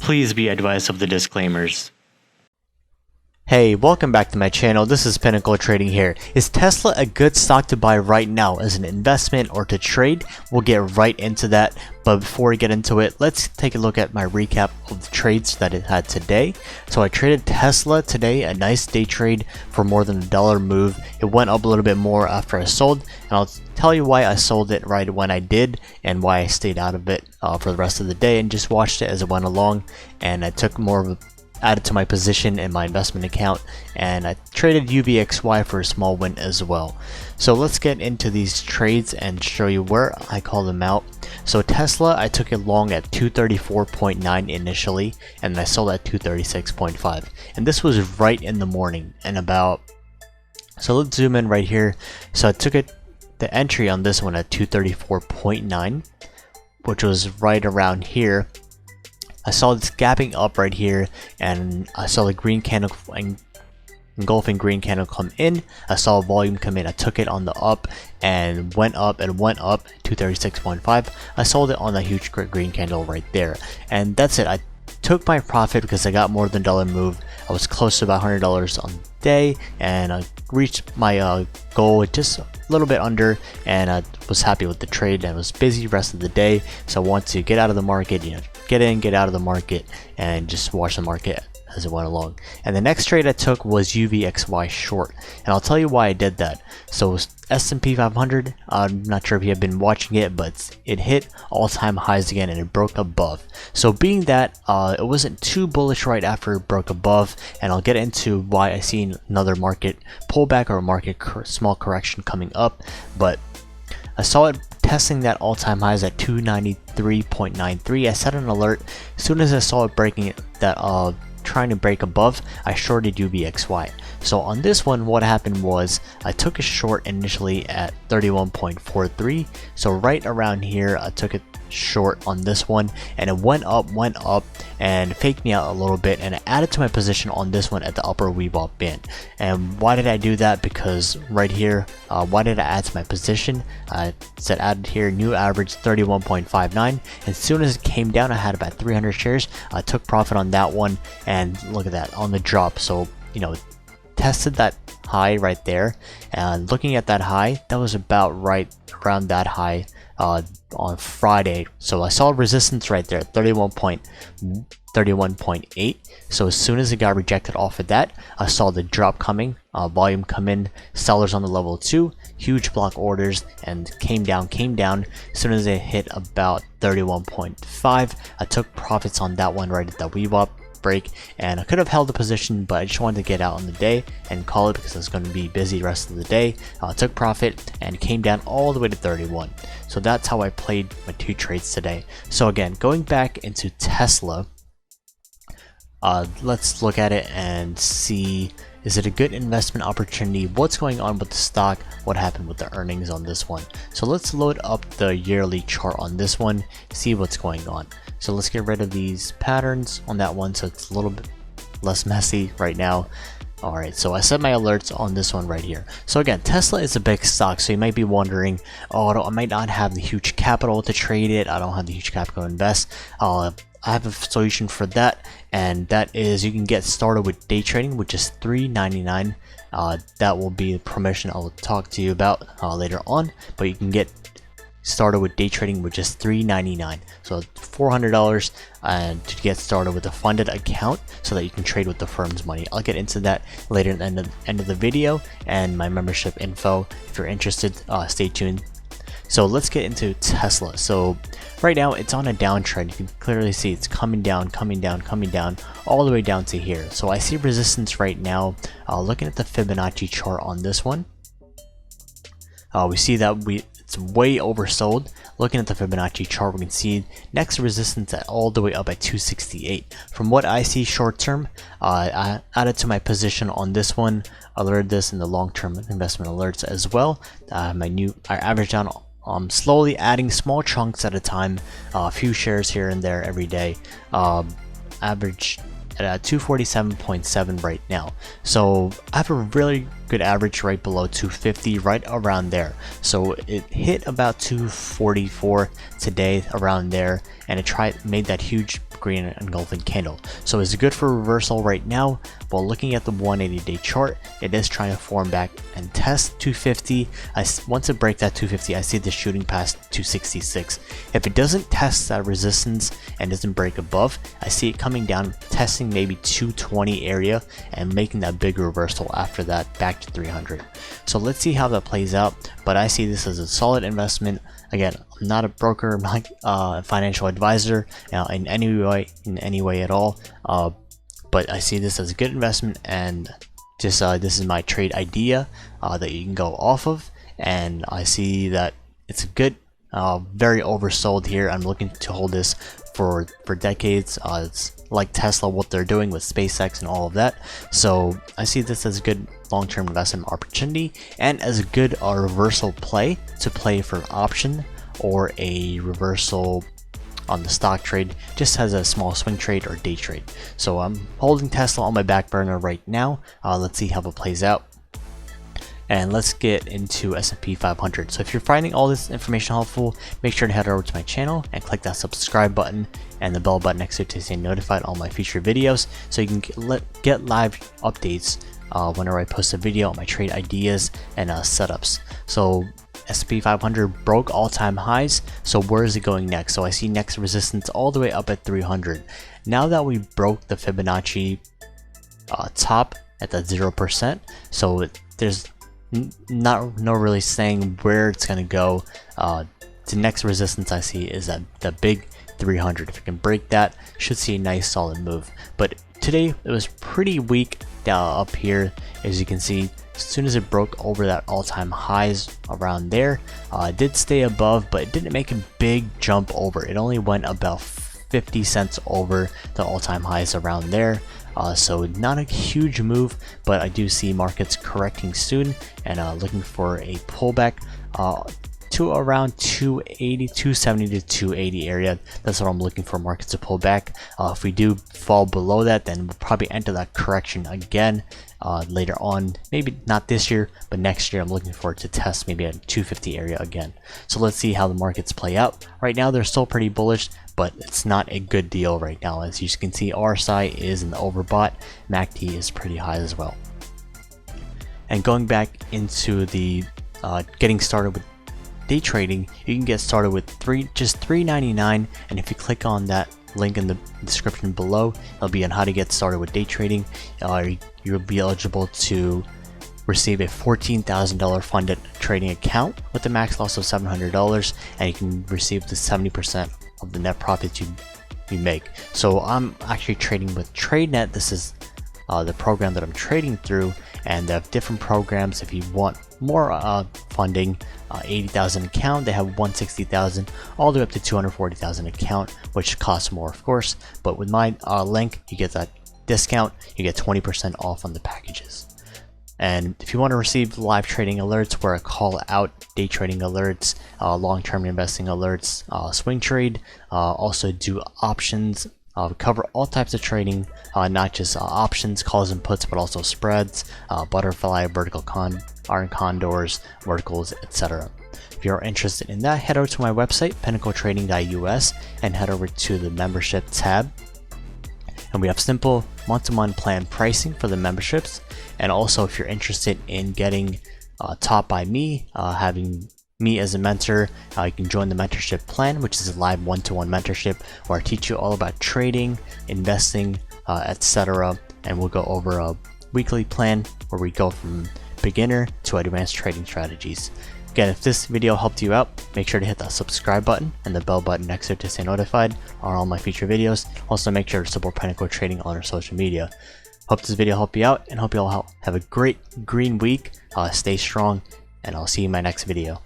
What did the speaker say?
Please be advised of the disclaimers. Hey, welcome back to my channel. This is Pinnacle Trading here. Is Tesla a good stock to buy right now as an investment or to trade? We'll get right into that. But before we get into it, let's take a look at my recap of the trades that it had today. So I traded Tesla today, a nice day trade for more than $1 move. It went up a little bit more after I sold, and I'll tell you why I sold it right when I did and why I stayed out of it for the rest of the day and just watched it as it went along. And I took more of a added to my position in my investment account, and I traded UVXY for a small win as well. So let's get into these trades and show you where I call them out. So Tesla, I took it long at 234.9 initially, and I sold at 236.5, and this was right in the morning. And so let's zoom in right here. So I took the entry on this one at 234.9, which was right around here. I saw this gapping up right here, and I saw the green candle, engulfing green candle come in. I saw volume come in. I took it on the up and went up 236.5. I sold it on that huge green candle right there, and that's it. I took my profit because I got more than $1 move. I was close to about $100 on the day, and I reached my goal just a little bit under, and I was happy with the trade. I was busy the rest of the day, so I want to get out of the market, get in, get out of the market, and just watch the market as it went along. And the next trade I took was UVXY short, and I'll tell you why I did that. So S&P 500, I'm not sure if you have been watching it, but it hit all-time highs again and it broke above. So being that it wasn't too bullish right after it broke above, and I'll get into why I see another market pullback or a market small correction coming up, but I saw it testing that all-time highs at 293.93. I set an alert as soon as I saw it breaking that trying to break above. I shorted UVXY. So on this one, what happened was I took a short initially at 31.43. So right around here, I took a short on this one, and it went up and faked me out a little bit, and I added to my position on this one at the upper VWAP band. And why did I do that? Because right here, why did I add to my position? I said added here, new average 31.59. As soon as it came down, I had about 300 shares. I took profit on that one, and look at that on the drop. So tested that high right there, and looking at that high, that was about right around that high on Friday. So I saw resistance right there, 31.8. So as soon as it got rejected off of that, I saw the drop coming, volume come in, sellers on the level 2, huge block orders, and came down. As soon as it hit about 31.5, I took profits on that one right at the VWAP break, and I could have held the position, but I just wanted to get out on the day and call it because I was going to be busy the rest of the day. Took profit and came down all the way to 31. So that's how I played my two trades today. So again, going back into Tesla, let's look at it and see, is it a good investment opportunity? What's going on with the stock? What happened with the earnings on this one? So let's load up the yearly chart on this one, see what's going on. So let's get rid of these patterns on that one so it's a little bit less messy right now. Alright, so I set my alerts on this one right here. So again, Tesla is a big stock, so you might be wondering, oh, I might not have the huge capital to trade it. I don't have the huge capital to invest. I have a solution for that, and that is you can get started with day trading, which is $3.99. That will be a promotion I will talk to you about later on, but you can get started with day trading, which is $3.99. So $400 to get started with a funded account so that you can trade with the firm's money. I'll get into that later at the end of the video, and my membership info. If you're interested, stay tuned. So let's get into Tesla. So right now it's on a downtrend. You can clearly see it's coming down all the way down to here. So I see resistance right now. Looking at the Fibonacci chart on this one, we see that it's way oversold. Looking at the Fibonacci chart, we can see next resistance at all the way up at 268. From what I see short term, I added to my position on this one, alerted this in the long-term investment alerts as well. I averaged down. Slowly adding small chunks at a time, a few shares here and there every day. Average at 247.7 right now. So I have a really good average right below 250, right around there. So it hit about 244 today, around there, and it made that huge green engulfing candle. So it's good for reversal right now. While looking at the 180-day chart, it is trying to form back and test 250. Once it breaks that 250, I see this shooting past 266. If it doesn't test that resistance and doesn't break above, I see it coming down, testing maybe 220 area and making that big reversal after that back to 300. So let's see how that plays out, but I see this as a solid investment. Again, I'm not a broker, I'm not a financial advisor in any way at all, but I see this as a good investment, and just this is my trade idea that you can go off of, and I see that it's a good, very oversold here. I'm looking to hold this for decades. It's like Tesla, what they're doing with SpaceX and all of that. So I see this as a good long-term investment opportunity and as a good reversal play to play for an option or a reversal on the stock trade, just as a small swing trade or day trade. So I'm holding Tesla on my back burner right now. Let's see how it plays out. And let's get into S&P 500. So if you're finding all this information helpful, make sure to head over to my channel and click that subscribe button and the bell button next to it to stay notified on my future videos, so you can get live updates whenever I post a video on my trade ideas and setups. So S&P 500 broke all-time highs, so where is it going next? So I see next resistance all the way up at 300. Now that we broke the Fibonacci top at that 0%, so there's no really saying where it's going to go. The next resistance I see is that the big 300. If you can break that, should see a nice solid move. But today it was pretty weak up here, as you can see. As soon as it broke over that all-time highs around there, it did stay above, but it didn't make a big jump over. It only went about 50 cents over the all-time highs around there. So not a huge move, but I do see markets correcting soon and looking for a pullback to around 270 to 280 area. That's what I'm looking for markets to pull back. If we do fall below that, then we'll probably enter that correction again later on. Maybe not this year, but next year I'm looking for it to test maybe at 250 area again. So let's see how the markets play out. Right now they're still pretty bullish, but it's not a good deal right now. As you can see, RSI is in the overbought, MACD is pretty high as well. And going back into the getting started with day trading, you can get started with just $3.99, and if you click on that link in the description below, it'll be on how to get started with day trading. You'll be eligible to receive a $14,000 funded trading account with a max loss of $700, and you can receive the 70% of the net profits you make. So I'm actually trading with TradeNet. This is the program that I'm trading through, and they have different programs. If you want more funding, 80,000 account, they have 160,000 all the way up to 240,000 account, which costs more, of course. But with my link, you get that discount. You get 20% off on the packages. And if you want to receive live trading alerts where I call out day trading alerts, long-term investing alerts, swing trade, also do options, cover all types of trading, not just options, calls and puts, but also spreads, butterfly, vertical iron condors, verticals, etc. If you're interested in that, head over to my website, pinnacletrading.us, and head over to the membership tab. And we have simple month-to-month plan pricing for the memberships. And also, if you're interested in getting taught by me, having me as a mentor, you can join the mentorship plan, which is a live one-to-one mentorship where I teach you all about trading, investing, etc. And we'll go over a weekly plan where we go from beginner to advanced trading strategies. Again, if this video helped you out, make sure to hit that subscribe button and the bell button next to it to stay notified on all my future videos. Also, make sure to support Pinnacle Trading on our social media. Hope this video helped you out, and hope you all have a great green week. Stay strong, and I'll see you in my next video.